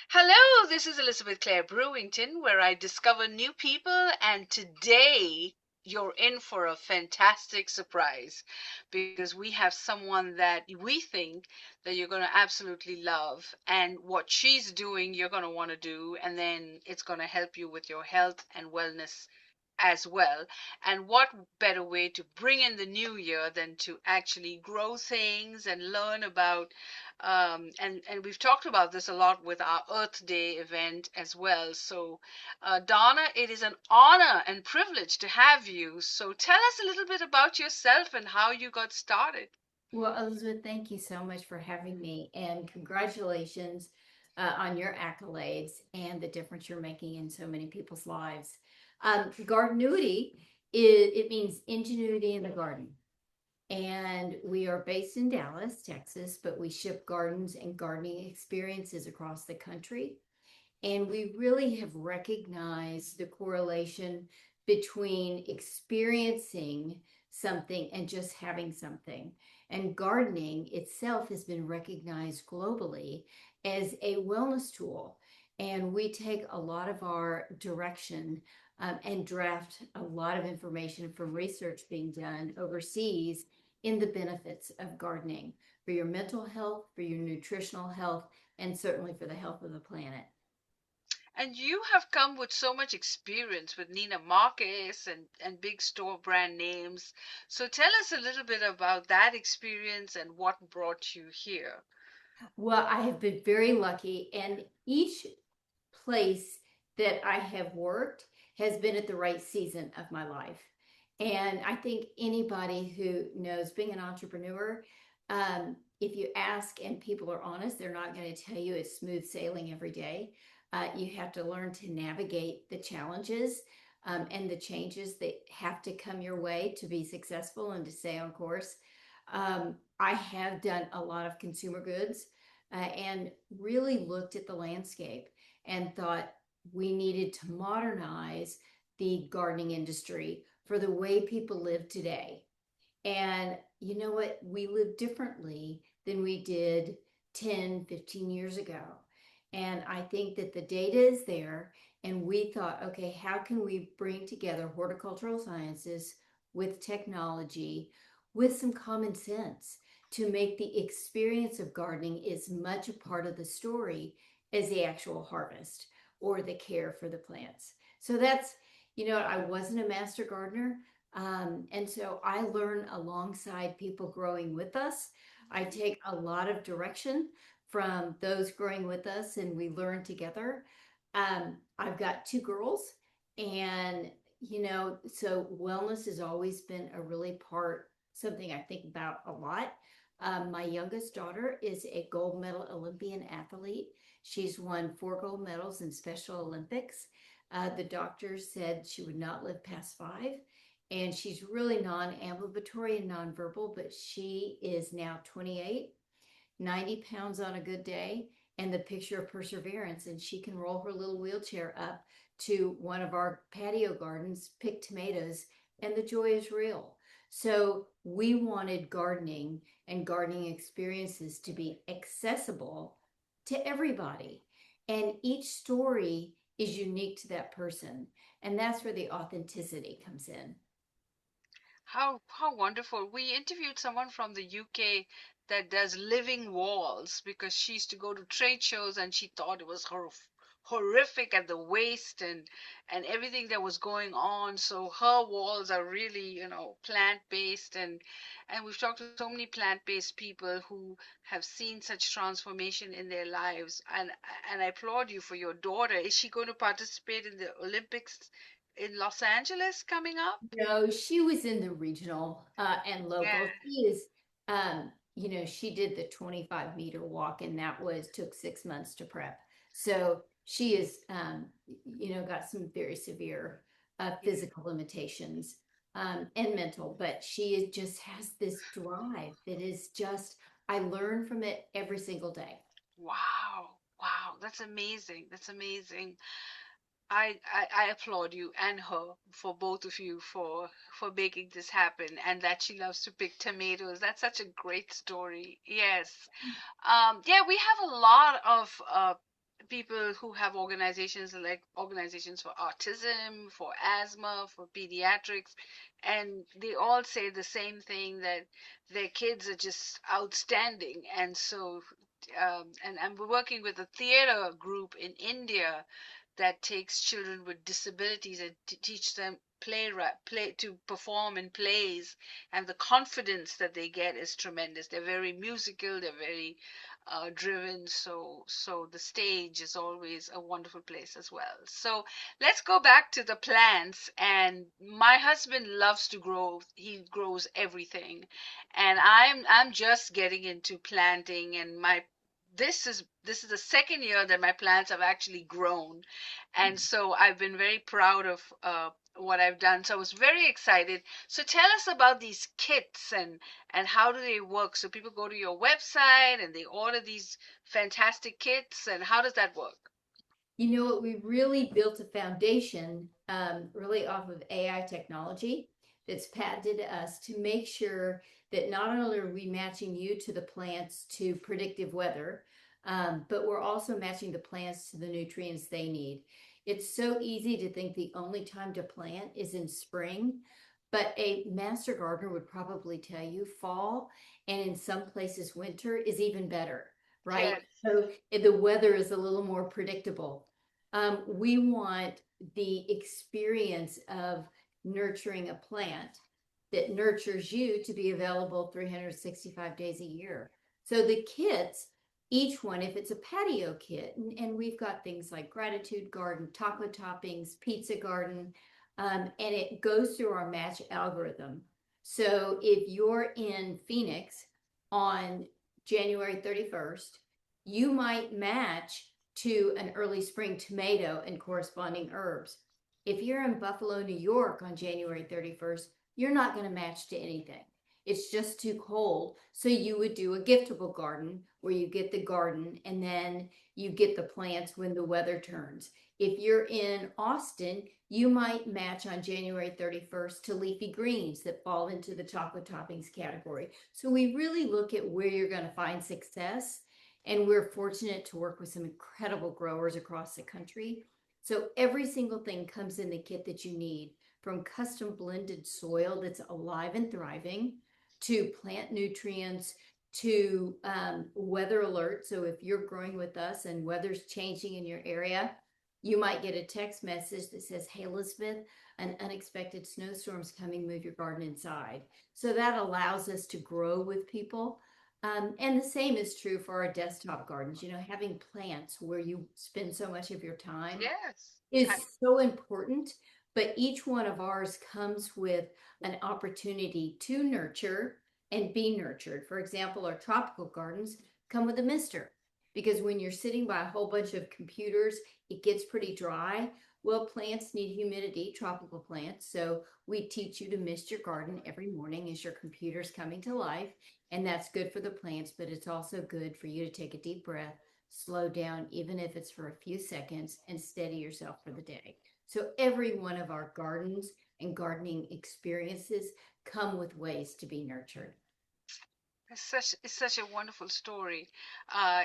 Hello, this is Elizabeth Clare Brewington, where I discover new people, and today you're in for a fantastic surprise because we have someone that we think that you're going to absolutely love, and what she's doing, you're going to want to do, and then it's going to help you with your health and wellness as well. And what better way to bring in the new year than to actually grow things and learn about and we've talked about this a lot with our Earth Day event as well. So, Donna, it is an honor and privilege to have you. So, tell us a little bit about yourself and how you got started. Well, Elizabeth, thank you so much for having me, and congratulations on your accolades and the difference you're making in so many people's lives. Gardenuity it means ingenuity in the garden, and we are based in Dallas, Texas, but we ship gardens and gardening experiences across the country. And we really have recognized the correlation between experiencing something and just having something. And gardening itself has been recognized globally as a wellness tool. And we take a lot of our direction and draft a lot of information from research being done overseas in the benefits of gardening for your mental health, for your nutritional health, and certainly for the health of the planet. And you have come with so much experience with Neiman Marcus and big store brand names. So, tell us a little bit about that experience and what brought you here. Well, I have been very lucky, and each place that I have worked has been at the right season of my life. And I think anybody who knows being an entrepreneur, if you ask and people are honest, they're not going to tell you it's smooth sailing every day. You have to learn to navigate the challenges and the changes that have to come your way to be successful and to stay on course. I have done a lot of consumer goods and really looked at the landscape and thought we needed to modernize the gardening industry for the way people live today. And you know what? We live differently than we did 10, 15 years ago. And I think that the data is there. And we thought, okay, how can we bring together horticultural sciences with technology, with some common sense to make the experience of gardening as much a part of the story as the actual harvest or the care for the plants? So that's, I wasn't a master gardener. And so I learn alongside people growing with us. I take a lot of direction from those growing with us, and we learn together. I've got two girls, and so wellness has always been a really something I think about a lot. My youngest daughter is a gold medal Olympian athlete. She's won 4 gold medals in Special Olympics. The doctor said she would not live past 5. And she's really non ambulatory and nonverbal, but she is now 28, 90 pounds on a good day, and the picture of perseverance. And she can roll her little wheelchair up to one of our patio gardens, pick tomatoes, and the joy is real. So we wanted gardening and gardening experiences to be accessible to everybody. And each story is unique to that person. And that's where the authenticity comes in. How wonderful. We interviewed someone from the UK that does living walls because she used to go to trade shows and she thought it was horrific at the waste and everything that was going on. So her walls are really, plant-based and we've talked to so many plant-based people who have seen such transformation in their lives. And I applaud you for your daughter. Is she going to participate in the Olympics in Los Angeles coming up? No, she was in the regional and Yeah. local. She is, she did the 25-meter walk, and that took 6 months to prep. So she is, got some very severe physical limitations and mental, but she just has this drive that is just, I learn from it every single day. Wow. Wow. That's amazing. That's amazing. I applaud you and her for both of you for making this happen and that she loves to pick tomatoes. That's such a great story. Yes. Yeah, we have a lot of people who have organizations like organizations for autism, for asthma, for pediatrics, and they all say the same thing, that their kids are just outstanding. And so, and I'm working with a theater group in India that takes children with disabilities and teach them play to perform in plays, and the confidence that they get is tremendous. They're very musical, they're very driven, so the stage is always a wonderful place as well. So let's go back to the plants. And my husband loves to grow. He grows everything, and I'm just getting into planting. And my this is the second year that my plants have actually grown, and so I've been very proud of what I've done. So I was very excited. So tell us about these kits, and how do they work? So people go to your website and they order these fantastic kits, and how does that work? You know what? We really built a foundation, really off of AI technology that's patented us to make sure that not only are we matching you to the plants to predictive weather, but we're also matching the plants to the nutrients they need. It's so easy to think the only time to plant is in spring, but a master gardener would probably tell you fall, and in some places winter is even better, right? Yes. So the weather is a little more predictable. We want the experience of nurturing a plant that nurtures you to be available 365 days a year. So the kits, each one, if it's a patio kit, and we've got things like gratitude garden, taco toppings, pizza garden, and it goes through our match algorithm. So if you're in Phoenix on January 31st, you might match to an early spring tomato and corresponding herbs. If you're in Buffalo, New York on January 31st, you're not going to match to anything. It's just too cold. So you would do a giftable garden where you get the garden and then you get the plants when the weather turns. If you're in Austin, you might match on January 31st to leafy greens that fall into the chocolate toppings category. So we really look at where you're going to find success. And we're fortunate to work with some incredible growers across the country. So every single thing comes in the kit that you need, from custom blended soil that's alive and thriving, to plant nutrients, to weather alerts. So if you're growing with us and weather's changing in your area, you might get a text message that says, "Hey, Elizabeth, an unexpected snowstorm's coming, move your garden inside." So that allows us to grow with people. And the same is true for our desktop gardens. You know, having plants where you spend so much of your time Yes. I, is so important, but each one of ours comes with an opportunity to nurture and be nurtured. For example, our tropical gardens come with a mister, because when you're sitting by a whole bunch of computers, it gets pretty dry. Well, plants need humidity, tropical plants. So we teach you to mist your garden every morning as your computer's coming to life. And that's good for the plants, but it's also good for you to take a deep breath, slow down, even if it's for a few seconds, and steady yourself for the day. So every one of our gardens and gardening experiences come with ways to be nurtured. it's such a wonderful story.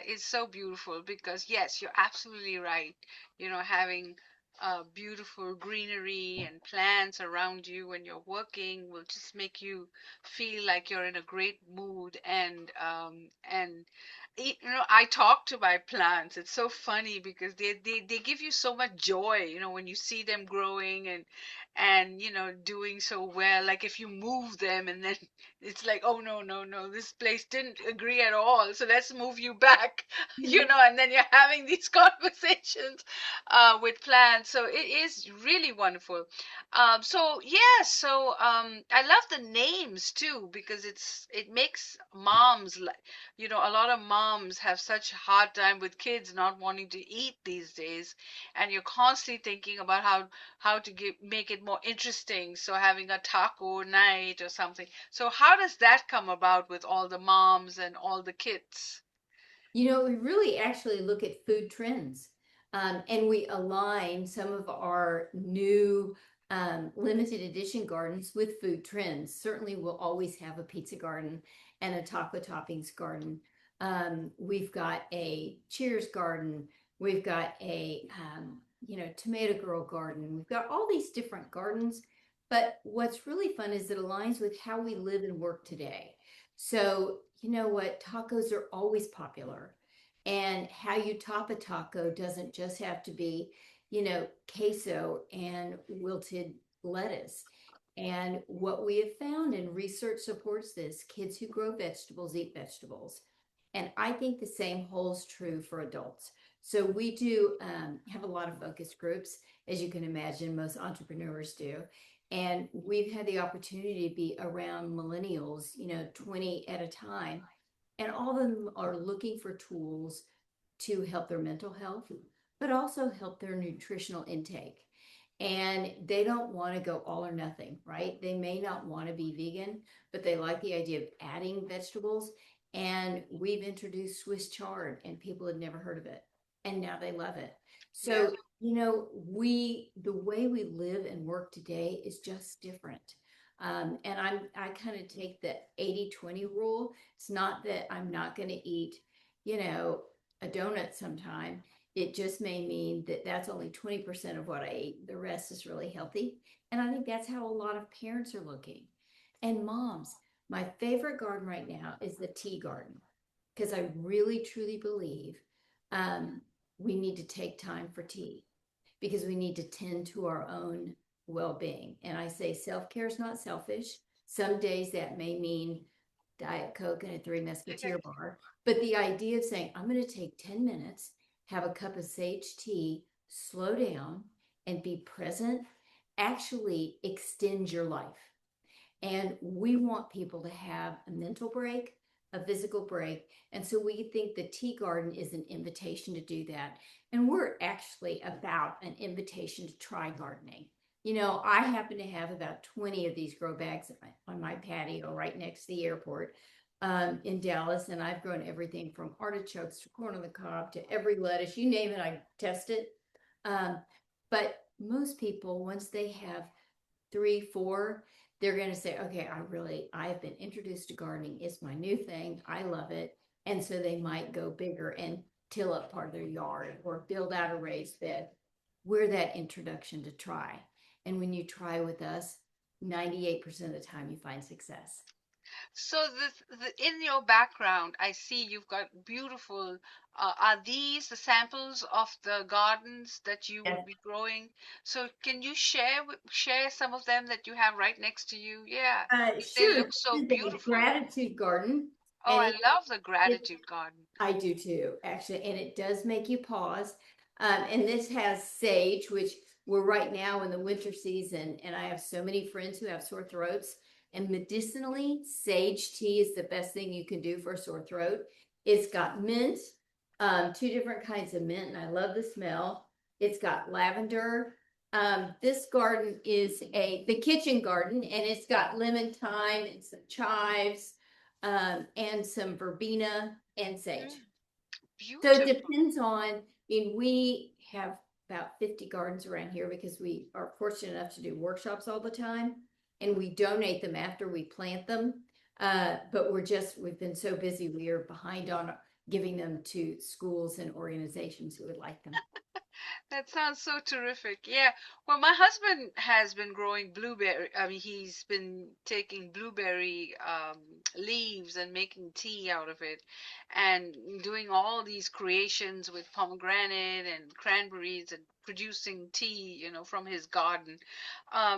It's so beautiful because yes, you're absolutely right. Having beautiful greenery and plants around you when you're working will just make you feel like you're in a great mood. And I talk to my plants. It's so funny because they give you so much joy, when you see them growing and doing so well. Like if you move them and then it's like, oh no, no, no, this place didn't agree at all, so let's move you back. And then you're having these conversations with plants. So it is really wonderful. I love the names too, because it makes moms, like, a lot of moms have such a hard time with kids not wanting to eat these days, and you're constantly thinking about how to make it more interesting. So having a taco night or something. So how does that come about with all the moms and all the kids? You know, we really actually look at food trends, and we align some of our new limited edition gardens with food trends. Certainly, we'll always have a pizza garden and a taco toppings garden. We've got a Cheers garden. We've got a, tomato girl garden. We've got all these different gardens. But what's really fun is it aligns with how we live and work today. So, you know what? Tacos are always popular. And how you top a taco doesn't just have to be, queso and wilted lettuce. And what we have found, and research supports this, kids who grow vegetables eat vegetables. And I think the same holds true for adults. So we do have a lot of focus groups, as you can imagine, most entrepreneurs do. And we've had the opportunity to be around millennials, 20 at a time. And all of them are looking for tools to help their mental health, but also help their nutritional intake. And they don't want to go all or nothing, right? They may not want to be vegan, but they like the idea of adding vegetables. And we've introduced Swiss chard, and people had never heard of it. And now they love it. Yeah. So, the way we live and work today is just different. And I kind of take the 80-20 rule. It's not that I'm not going to eat, a donut sometime. It just may mean that that's only 20% of what I eat. The rest is really healthy. And I think that's how a lot of parents are looking. And moms, my favorite garden right now is the tea garden, because I really truly believe we need to take time for tea, because we need to tend to our own well-being. And I say self-care is not selfish. Some days that may mean Diet Coke and a Three Musketeer bar. But the idea of saying, I'm going to take 10 minutes, have a cup of sage tea, slow down, and be present actually extends your life. And we want people to have a mental break, a physical break. And so we think the tea garden is an invitation to do that. And we're actually about an invitation to try gardening. I happen to have about 20 of these grow bags on my patio right next to the airport in Dallas. And I've grown everything from artichokes to corn on the cob to every lettuce, you name it, I test it. But most people, once they have 3, 4, they're going to say, okay, I've been introduced to gardening. It's my new thing. I love it. And so they might go bigger and till up part of their yard or build out a raised bed. We're that introduction to try. And when you try with us, 98% of the time you find success. So in your background, I see you've got beautiful. Are these the samples of the gardens that you will Yes. be growing? So can you share some of them that you have right next to you? Yeah, they Sure. look so This is a beautiful. gratitude garden. Oh, And I love the it gratitude garden. I do too, actually, and it does make you pause. And this has sage, which we're right now in the winter season, and I have so many friends who have sore throats. And medicinally, sage tea is the best thing you can do for a sore throat. It's got mint, 2 different kinds of mint, and I love the smell. It's got lavender. This garden is the kitchen garden, and it's got lemon thyme and some chives, and some verbena and sage. Mm, So it beautiful. depends on, we have about 50 gardens around here because we are fortunate enough to do workshops all the time, and we donate them after we plant them. But we've been so busy, we are behind on giving them to schools and organizations who would like them. That sounds so terrific. Yeah. Well, my husband has been growing blueberry. I mean, he's been taking blueberry leaves and making tea out of it and doing all these creations with pomegranate and cranberries and producing tea, from his garden.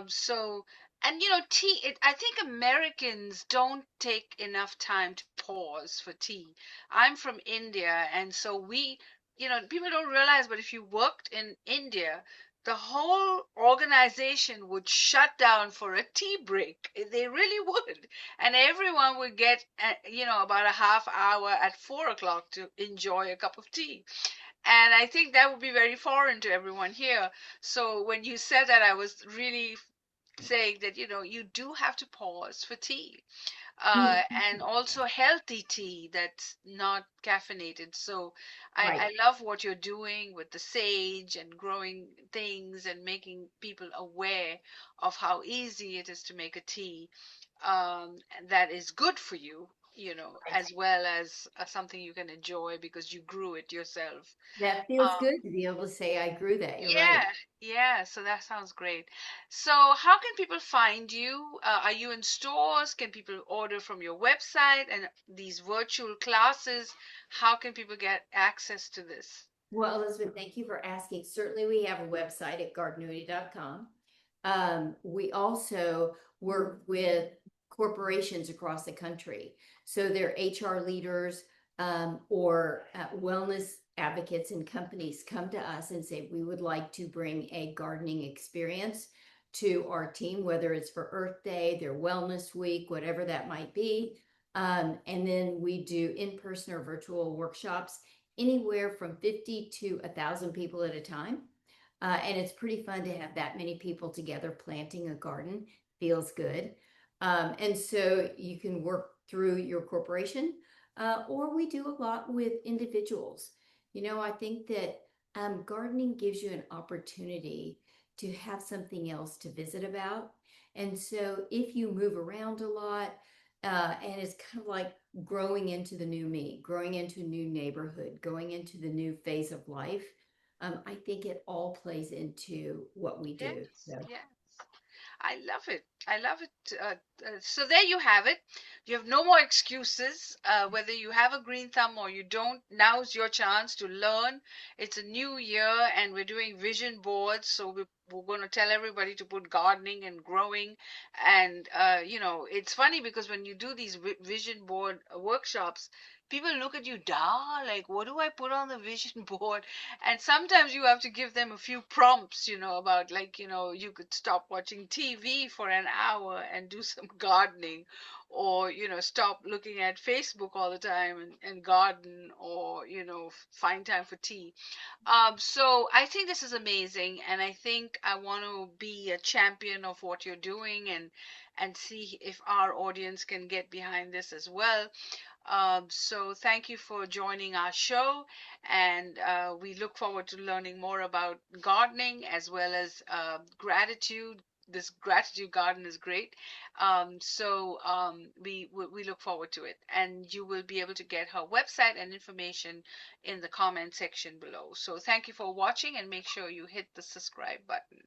So, and tea, I think Americans don't take enough time to pause for tea. I'm from India, and so people don't realize, but if you worked in India, the whole organization would shut down for a tea break. They really would. And everyone would get, about a half hour at 4 o'clock to enjoy a cup of tea. And I think that would be very foreign to everyone here. So when you said that, I was really saying that, you do have to pause for tea, and also healthy tea that's not caffeinated. So Right. I love what you're doing with the sage and growing things and making people aware of how easy it is to make a tea, that is good for you. as well as something you can enjoy because you grew it yourself. That feels Um, good to be able to say I grew that. You're right. yeah, yeah. So that sounds great. So how can people find you? Are you in stores? Can people order from your website? And these virtual classes, how can people get access to this? Well, Elizabeth, thank you for asking. Certainly, we have a website at gardenuity.com. We also work with corporations across the country. So their HR leaders or wellness advocates and companies come to us and say, we would like to bring a gardening experience to our team, whether it's for Earth Day, their Wellness Week, whatever that might be. And then we do in-person or virtual workshops, anywhere from 50 to 1,000 people at a time. And it's pretty fun to have that many people together planting a garden. Feels good. And so you can work through your corporation, or we do a lot with individuals. I think that gardening gives you an opportunity to have something else to visit about. And so if you move around a lot, and it's kind of like growing into the new me, growing into a new neighborhood, going into the new phase of life. I think it all plays into what we do. Yes, So yes. I love it. I love it. So there you have it. You have no more excuses. Whether you have a green thumb or you don't, now's your chance to learn. It's a new year and we're doing vision boards. So we're going to tell everybody to put gardening and growing. And, it's funny because when you do these vision board workshops, people look at you, like, what do I put on the vision board? And sometimes you have to give them a few prompts, about like, you could stop watching TV for an hour and do some gardening, or, stop looking at Facebook all the time and garden, or, find time for tea. So I think this is amazing, and I think I want to be a champion of what you're doing, and see if our audience can get behind this as well. So thank you for joining our show, and we look forward to learning more about gardening as well as gratitude. This gratitude garden is great. We look forward to it, and you will be able to get her website and information in the comment section below. So thank you for watching, and make sure you hit the subscribe button.